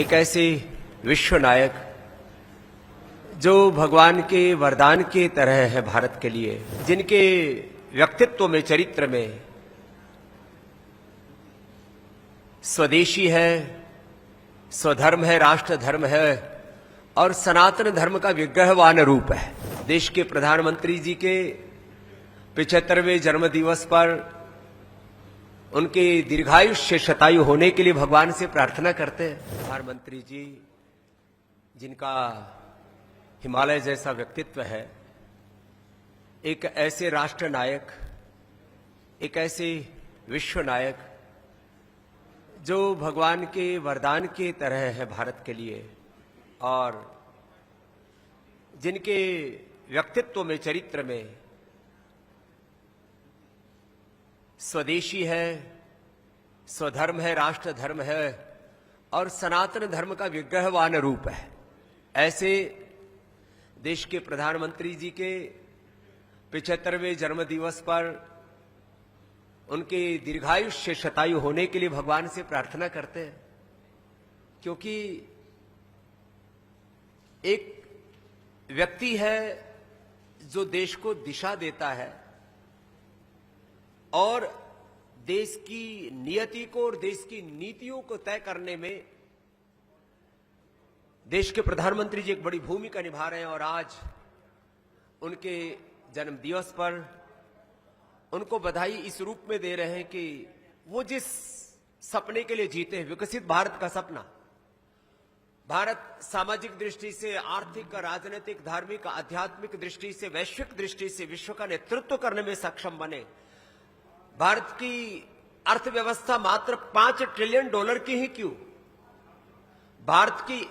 एक ऐसे विश्व नायक जो भगवान के वरदान की तरह है भारत के लिए, जिनके व्यक्तित्व में, चरित्र में स्वदेशी है, स्वधर्म है, राष्ट्र धर्म है और सनातन धर्म का विग्रहवान रूप है। देश के प्रधानमंत्री जी के 75वें जन्म दिवस पर उनके दीर्घायुष्य शतायु होने के लिए भगवान से प्रार्थना करते हैं। प्रधानमंत्री जी जिनका हिमालय जैसा व्यक्तित्व है, एक ऐसे राष्ट्र नायक, एक ऐसे विश्व नायक जो भगवान के वरदान की तरह है भारत के लिए और जिनके व्यक्तित्व में, चरित्र में स्वदेशी है, स्वधर्म है, राष्ट्र धर्म है और सनातन धर्म का विग्रहवान रूप है। ऐसे देश के प्रधानमंत्री जी के 75वें जन्म दिवस पर उनके दीर्घायुष्य शतायु होने के लिए भगवान से प्रार्थना करते हैं, क्योंकि एक व्यक्ति है जो देश को दिशा देता है और देश की नियति को और देश की नीतियों को तय करने में देश के प्रधानमंत्री जी एक बड़ी भूमिका निभा रहे हैं। और आज उनके जन्म दिवस पर उनको बधाई इस रूप में दे रहे हैं कि वो जिस सपने के लिए जीते हैं, विकसित भारत का सपना, भारत सामाजिक दृष्टि से, आर्थिक, राजनीतिक, धार्मिक, आध्यात्मिक दृष्टि से, वैश्विक दृष्टि से विश्व का नेतृत्व करने में सक्षम बने। भारत की अर्थव्यवस्था मात्र $5 ट्रिलियन की ही क्यों, भारत की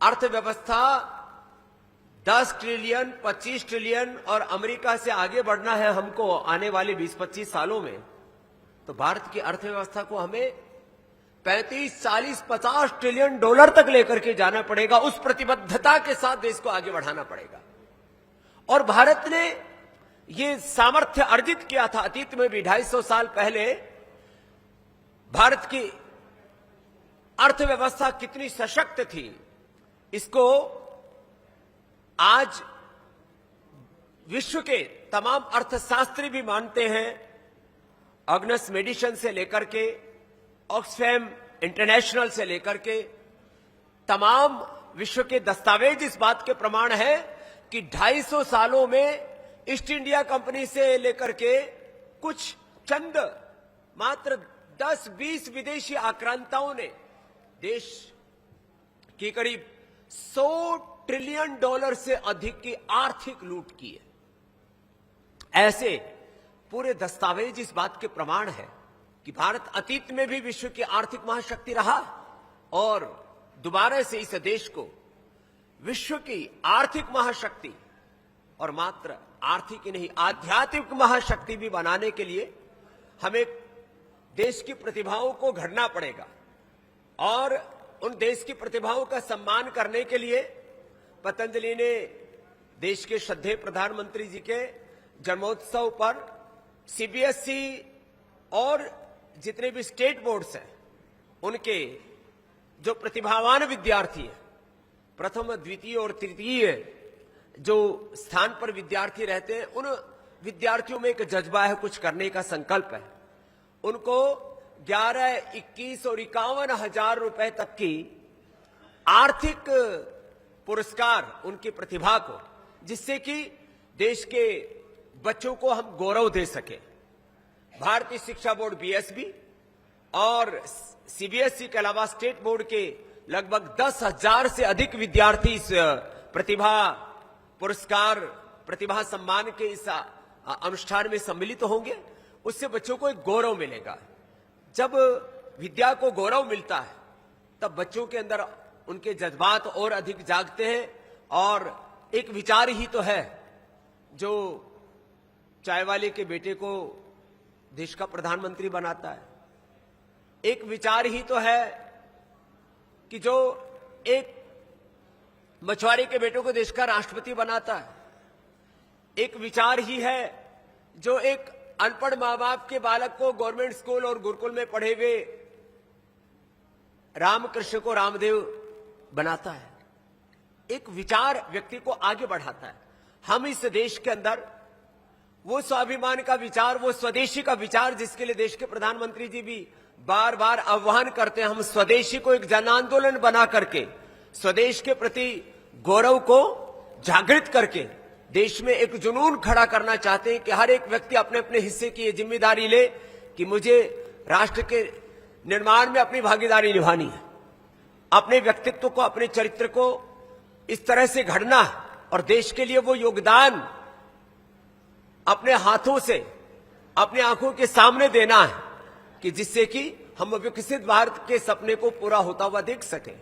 अर्थव्यवस्था 10 ट्रिलियन, 25 ट्रिलियन और अमेरिका से आगे बढ़ना है हमको आने वाले 20-25 सालों में, तो भारत की अर्थव्यवस्था को हमें 35, 40, 50 ट्रिलियन डॉलर तक लेकर के जाना पड़ेगा। उस प्रतिबद्धता के साथ देश को आगे बढ़ाना पड़ेगा। और भारत ने ये सामर्थ्य अर्जित किया था अतीत में भी। 250 साल पहले भारत की अर्थव्यवस्था कितनी सशक्त थी, इसको आज विश्व के तमाम अर्थशास्त्री भी मानते हैं। अग्नस मेडिसन से लेकर के, ऑक्सफैम इंटरनेशनल से लेकर के तमाम विश्व के दस्तावेज इस बात के प्रमाण है कि 250 सालों में ईस्ट इंडिया कंपनी से लेकर के कुछ चंद मात्र 10-20 विदेशी आक्रांताओं ने देश की करीब $100 ट्रिलियन से अधिक की आर्थिक लूट की है। ऐसे पूरे दस्तावेज इस बात के प्रमाण है कि भारत अतीत में भी विश्व की आर्थिक महाशक्ति रहा और दोबारा से इस देश को विश्व की आर्थिक महाशक्ति और मात्र आर्थिक ही नहीं, आध्यात्मिक महाशक्ति भी बनाने के लिए हमें देश की प्रतिभाओं को घड़ना पड़ेगा। और उन देश की प्रतिभाओं का सम्मान करने के लिए पतंजलि ने देश के श्रद्धेय प्रधानमंत्री जी के जन्मोत्सव पर सीबीएसई और जितने भी स्टेट बोर्ड्स हैं, उनके जो प्रतिभावान विद्यार्थी हैं, प्रथम, द्वितीय और तृतीय जो स्थान पर विद्यार्थी रहते हैं, उन विद्यार्थियों में एक जज्बा है, कुछ करने का संकल्प है। उनको 11, 21 और 51 हजार रुपए तक की आर्थिक पुरस्कार उनकी प्रतिभा को, जिससे कि देश के बच्चों को हम गौरव दे सके। भारतीय शिक्षा बोर्ड बीएसबी और सीबीएसई के अलावा स्टेट बोर्ड के लगभग 10,000 से अधिक विद्यार्थी इस प्रतिभा पुरस्कार, प्रतिभा सम्मान के इस अनुष्ठान में सम्मिलित होंगे। उससे बच्चों को एक गौरव मिलेगा। जब विद्या को गौरव मिलता है तब बच्चों के अंदर उनके जज्बात और अधिक जागते हैं। और एक विचार ही तो है जो चाय वाले के बेटे को देश का प्रधानमंत्री बनाता है। एक विचार ही तो है कि जो एक मछुआरे के बेटों को देश का राष्ट्रपति बनाता है। एक विचार ही है जो एक अनपढ़ मां बाप के बालक को गवर्नमेंट स्कूल और गुरुकुल में पढ़े हुए रामकृष्ण को रामदेव बनाता है, एक विचार व्यक्ति को आगे बढ़ाता है। हम इस देश के अंदर वो स्वाभिमान का विचार, वो स्वदेशी का विचार जिसके लिए देश के प्रधानमंत्री जी भी बार बार आह्वान करते हैं, हम स्वदेशी को एक जन आंदोलन बना करके स्वदेश के प्रति गौरव को जागृत करके देश में एक जुनून खड़ा करना चाहते हैं कि हर एक व्यक्ति अपने अपने हिस्से की ये जिम्मेदारी ले कि मुझे राष्ट्र के निर्माण में अपनी भागीदारी निभानी है, अपने व्यक्तित्व को, अपने चरित्र को इस तरह से घड़ना है और देश के लिए वो योगदान अपने हाथों से, अपने आंखों के सामने देना है कि जिससे कि हम विकसित भारत के सपने को पूरा होता हुआ देख सकें।